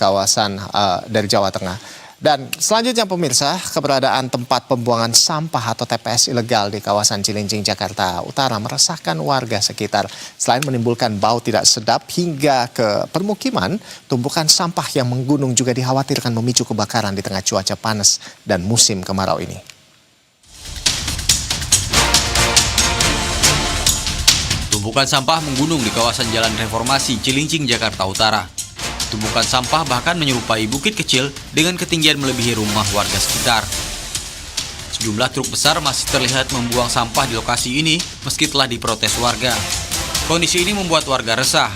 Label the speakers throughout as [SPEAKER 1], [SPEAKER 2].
[SPEAKER 1] kawasan dari Jawa Tengah. Dan selanjutnya pemirsa, keberadaan tempat pembuangan sampah atau TPS ilegal di kawasan Cilincing, Jakarta Utara meresahkan warga sekitar. Selain menimbulkan bau tidak sedap hingga ke permukiman, tumpukan sampah yang menggunung juga dikhawatirkan memicu kebakaran di tengah cuaca panas dan musim kemarau ini.
[SPEAKER 2] Tumpukan sampah menggunung di kawasan Jalan Reformasi, Cilincing, Jakarta Utara. Tumpukan sampah bahkan menyerupai bukit kecil dengan ketinggian melebihi rumah warga sekitar. Sejumlah truk besar masih terlihat membuang sampah di lokasi ini meski telah diprotes warga. Kondisi ini membuat warga resah.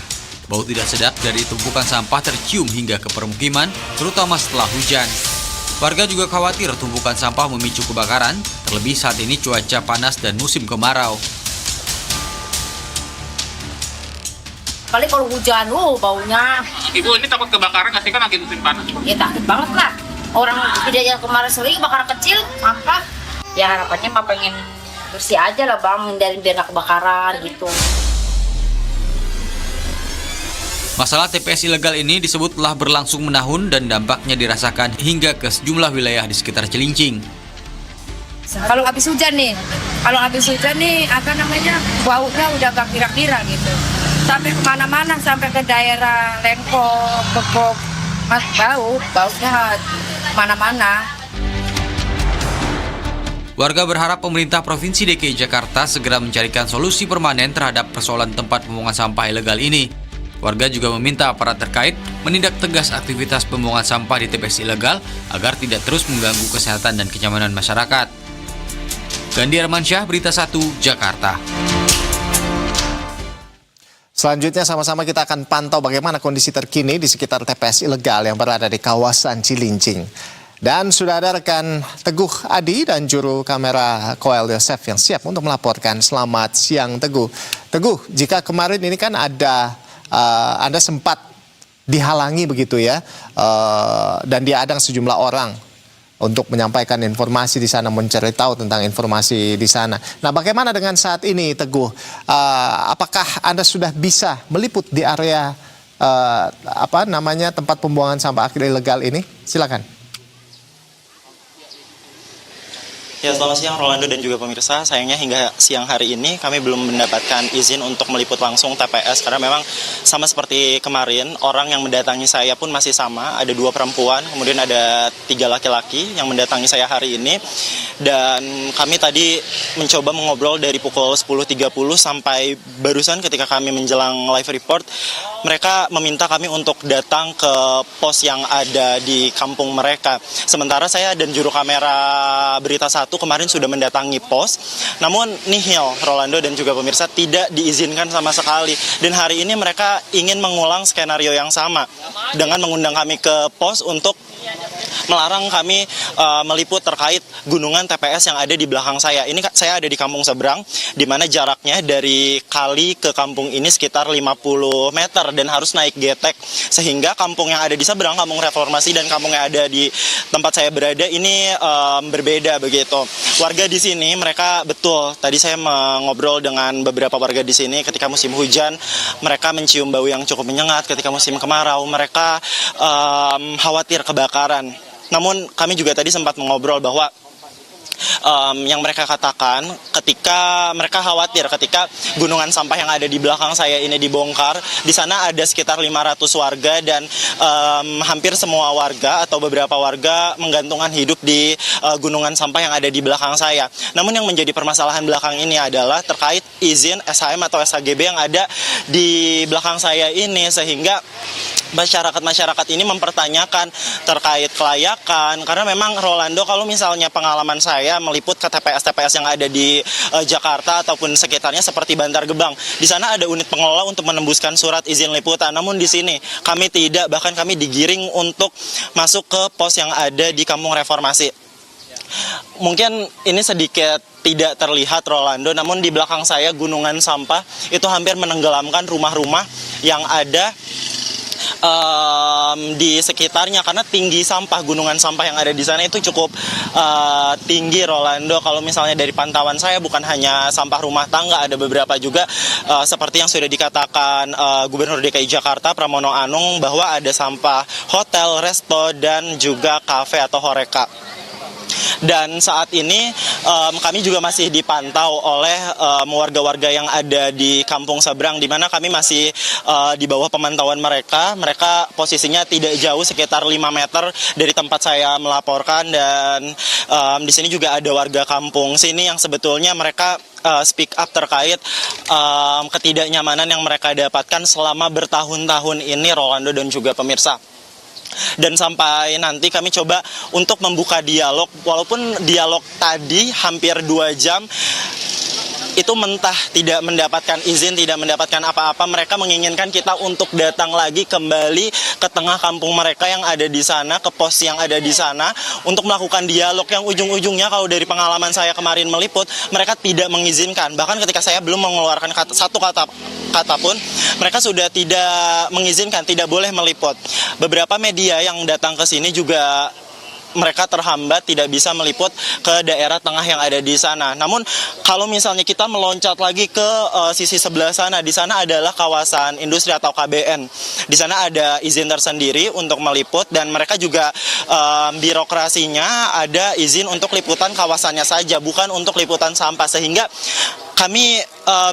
[SPEAKER 2] Bau tidak sedap dari tumpukan sampah tercium hingga ke permukiman, terutama setelah hujan. Warga juga khawatir tumpukan sampah memicu kebakaran, terlebih saat ini cuaca panas dan musim kemarau.
[SPEAKER 3] Kali kalau hujan, baunya.
[SPEAKER 4] Ibu, ini takut kebakaran nggak sih, kan lagi musim panas?
[SPEAKER 3] Ya takut banget lah. Orang tidak yang kemarin sering kebakaran kecil, apa? Ya harapannya mah pengen bersih aja lah bang, dari biar nggak kebakaran gitu.
[SPEAKER 2] Masalah TPS ilegal ini disebut telah berlangsung menahun dan dampaknya dirasakan hingga ke sejumlah wilayah di sekitar Cilincing.
[SPEAKER 3] Kalau habis hujan nih, apa namanya, baunya udah gak kira-kira gitu. Sampai kemana-mana, sampai ke daerah Lengkong, Kebok, baunya mana-mana.
[SPEAKER 2] Warga berharap pemerintah Provinsi DKI Jakarta segera mencarikan solusi permanen terhadap persoalan tempat pembuangan sampah ilegal ini. Warga juga meminta aparat terkait menindak tegas aktivitas pembuangan sampah di TPS ilegal agar tidak terus mengganggu kesehatan dan kenyamanan masyarakat. Gandhi Armansyah, Berita 1, Jakarta.
[SPEAKER 1] Selanjutnya sama-sama kita akan pantau bagaimana kondisi terkini di sekitar TPS ilegal yang berada di kawasan Cilincing. Dan sudah ada rekan Teguh Adi dan juru kamera Koel Yosef yang siap untuk melaporkan. Selamat siang Teguh. Teguh, jika kemarin ini kan Anda sempat dihalangi begitu ya, dan diadang sejumlah orang untuk menyampaikan informasi di sana, mencari tahu tentang informasi di sana. Nah, bagaimana dengan saat ini, Teguh? Apakah Anda sudah bisa meliput di area tempat pembuangan sampah akhir ilegal ini? Silakan.
[SPEAKER 5] Ya, selamat siang Rolando dan juga pemirsa. Sayangnya hingga siang hari ini kami belum mendapatkan izin untuk meliput langsung TPS karena memang sama seperti kemarin, orang yang mendatangi saya pun masih sama, ada 2 perempuan, kemudian ada 3 laki-laki yang mendatangi saya hari ini. Dan kami tadi mencoba mengobrol dari pukul 10.30 sampai barusan ketika kami menjelang live report, mereka meminta kami untuk datang ke pos yang ada di kampung mereka. Sementara saya dan juru kamera Berita 1 kemarin sudah mendatangi pos, namun nihil, Rolando dan juga pemirsa, tidak diizinkan sama sekali. Dan hari ini mereka ingin mengulang skenario yang sama dengan mengundang kami ke pos untuk melarang kami meliput terkait gunungan TPS yang ada di belakang saya. Ini saya ada di kampung seberang, di mana jaraknya dari kali ke kampung ini sekitar 50 meter dan harus naik getek. Sehingga kampung yang ada di seberang, kampung Reformasi, dan kampung yang ada di tempat saya berada ini berbeda begitu. Warga di sini mereka betul, tadi saya mengobrol dengan beberapa warga di sini ketika musim hujan, mereka mencium bau yang cukup menyengat. Ketika musim kemarau, mereka khawatir kebakaran. Namun kami juga tadi sempat mengobrol bahwa yang mereka katakan ketika mereka khawatir ketika gunungan sampah yang ada di belakang saya ini dibongkar, di sana ada sekitar 500 warga dan hampir semua warga atau beberapa warga menggantungkan hidup di gunungan sampah yang ada di belakang saya. Namun yang menjadi permasalahan belakang ini adalah terkait izin SHM atau SHGB yang ada di belakang saya ini, sehingga masyarakat ini mempertanyakan terkait kelayakan, karena memang Rolando, kalau misalnya pengalaman saya meliput ke TPS-TPS yang ada di Jakarta ataupun sekitarnya seperti Bantar Gebang, di sana ada unit pengelola untuk menembuskan surat izin liputan. Namun di sini kami tidak, bahkan kami digiring untuk masuk ke pos yang ada di Kampung Reformasi. Mungkin ini sedikit tidak terlihat Rolando, namun di belakang saya gunungan sampah itu hampir menenggelamkan rumah-rumah yang ada di sekitarnya karena tinggi sampah, gunungan sampah yang ada di sana itu cukup tinggi, Rolando. Kalau misalnya dari pantauan saya bukan hanya sampah rumah tangga, ada beberapa juga seperti yang sudah dikatakan Gubernur DKI Jakarta Pramono Anung bahwa ada sampah hotel, resto, dan juga kafe atau horeca. Dan saat ini kami juga masih dipantau oleh warga-warga yang ada di kampung seberang, di mana kami masih di bawah pemantauan mereka. Mereka posisinya tidak jauh, sekitar 5 meter dari tempat saya melaporkan. Dan di sini juga ada warga kampung sini yang sebetulnya mereka speak up terkait ketidaknyamanan yang mereka dapatkan selama bertahun-tahun ini, Rolando dan juga pemirsa. Dan sampai nanti kami coba untuk membuka dialog, walaupun dialog tadi hampir 2 jam itu mentah tidak mendapatkan izin, tidak mendapatkan apa-apa. Mereka menginginkan kita untuk datang lagi kembali ke tengah kampung mereka yang ada di sana, ke pos yang ada di sana, untuk melakukan dialog yang ujung-ujungnya kalau dari pengalaman saya kemarin meliput, mereka tidak mengizinkan. Bahkan ketika saya belum mengeluarkan satu kata pun, mereka sudah tidak mengizinkan, tidak boleh meliput. Beberapa media yang datang ke sini juga mereka terhambat, tidak bisa meliput ke daerah tengah yang ada di sana. Namun kalau misalnya kita meloncat lagi ke sisi sebelah sana, di sana adalah kawasan industri atau KBN. Di sana ada izin tersendiri untuk meliput, dan mereka juga birokrasinya ada izin untuk liputan kawasannya saja, bukan untuk liputan sampah. Sehingga kami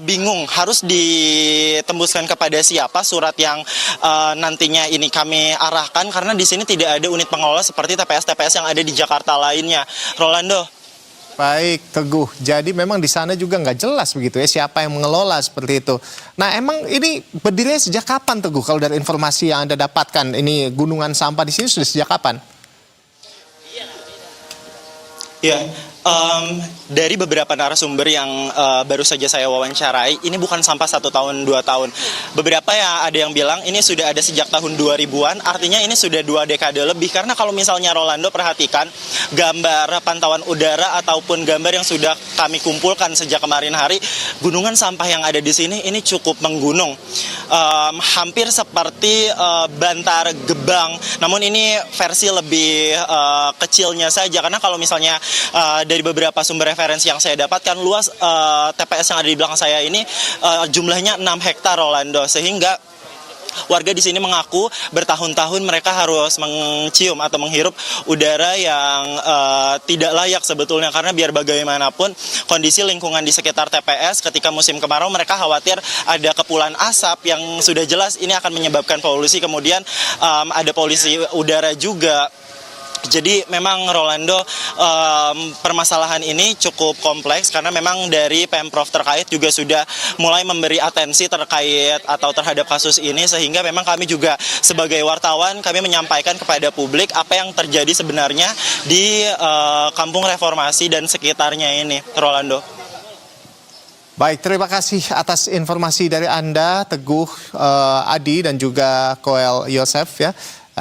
[SPEAKER 5] bingung harus ditembuskan kepada siapa surat yang nantinya ini kami arahkan, karena di sini tidak ada unit pengelola seperti TPS-TPS yang ada di Jakarta lainnya. Rolando.
[SPEAKER 1] Baik, Teguh. Jadi memang di sana juga nggak jelas begitu ya siapa yang mengelola seperti itu. Nah, emang ini berdirinya sejak kapan, Teguh? Kalau dari informasi yang Anda dapatkan, ini gunungan sampah di sini sudah sejak kapan?
[SPEAKER 5] Ya, dari beberapa narasumber yang baru saja saya wawancarai, ini bukan sampah 1 tahun, 2 tahun. Beberapa ya ada yang bilang ini sudah ada sejak tahun 2000-an, artinya ini sudah 2 dekade lebih. Karena kalau misalnya Rolando perhatikan gambar pantauan udara ataupun gambar yang sudah kami kumpulkan sejak kemarin hari, gunungan sampah yang ada di sini ini cukup menggunung. Hampir seperti Bantar Gebang, namun ini versi lebih kecilnya saja. Karena kalau misalnya dari beberapa sumber referensi yang saya dapatkan, luas TPS yang ada di belakang saya ini jumlahnya 6 hektar, Rolando. Sehingga warga di sini mengaku bertahun-tahun mereka harus mencium atau menghirup udara yang tidak layak sebetulnya, karena biar bagaimanapun kondisi lingkungan di sekitar TPS ketika musim kemarau, mereka khawatir ada kepulan asap yang sudah jelas ini akan menyebabkan polusi. Kemudian ada polusi udara juga. Jadi memang, Rolando, permasalahan ini cukup kompleks karena memang dari Pemprov terkait juga sudah mulai memberi atensi terkait atau terhadap kasus ini, sehingga memang kami juga sebagai wartawan kami menyampaikan kepada publik apa yang terjadi sebenarnya di Kampung Reformasi dan sekitarnya ini, Rolando.
[SPEAKER 1] Baik, terima kasih atas informasi dari Anda, Teguh Adi dan juga Koel Yosef ya.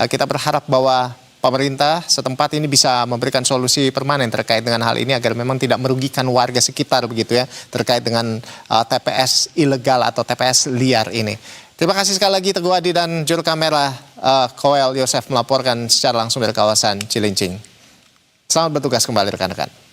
[SPEAKER 1] Kita berharap bahwa pemerintah setempat ini bisa memberikan solusi permanen terkait dengan hal ini agar memang tidak merugikan warga sekitar begitu ya, terkait dengan TPS ilegal atau TPS liar ini. Terima kasih sekali lagi Teguh Adi dan juru kamera Koel Yosef melaporkan secara langsung dari kawasan Cilincing. Selamat bertugas kembali rekan-rekan.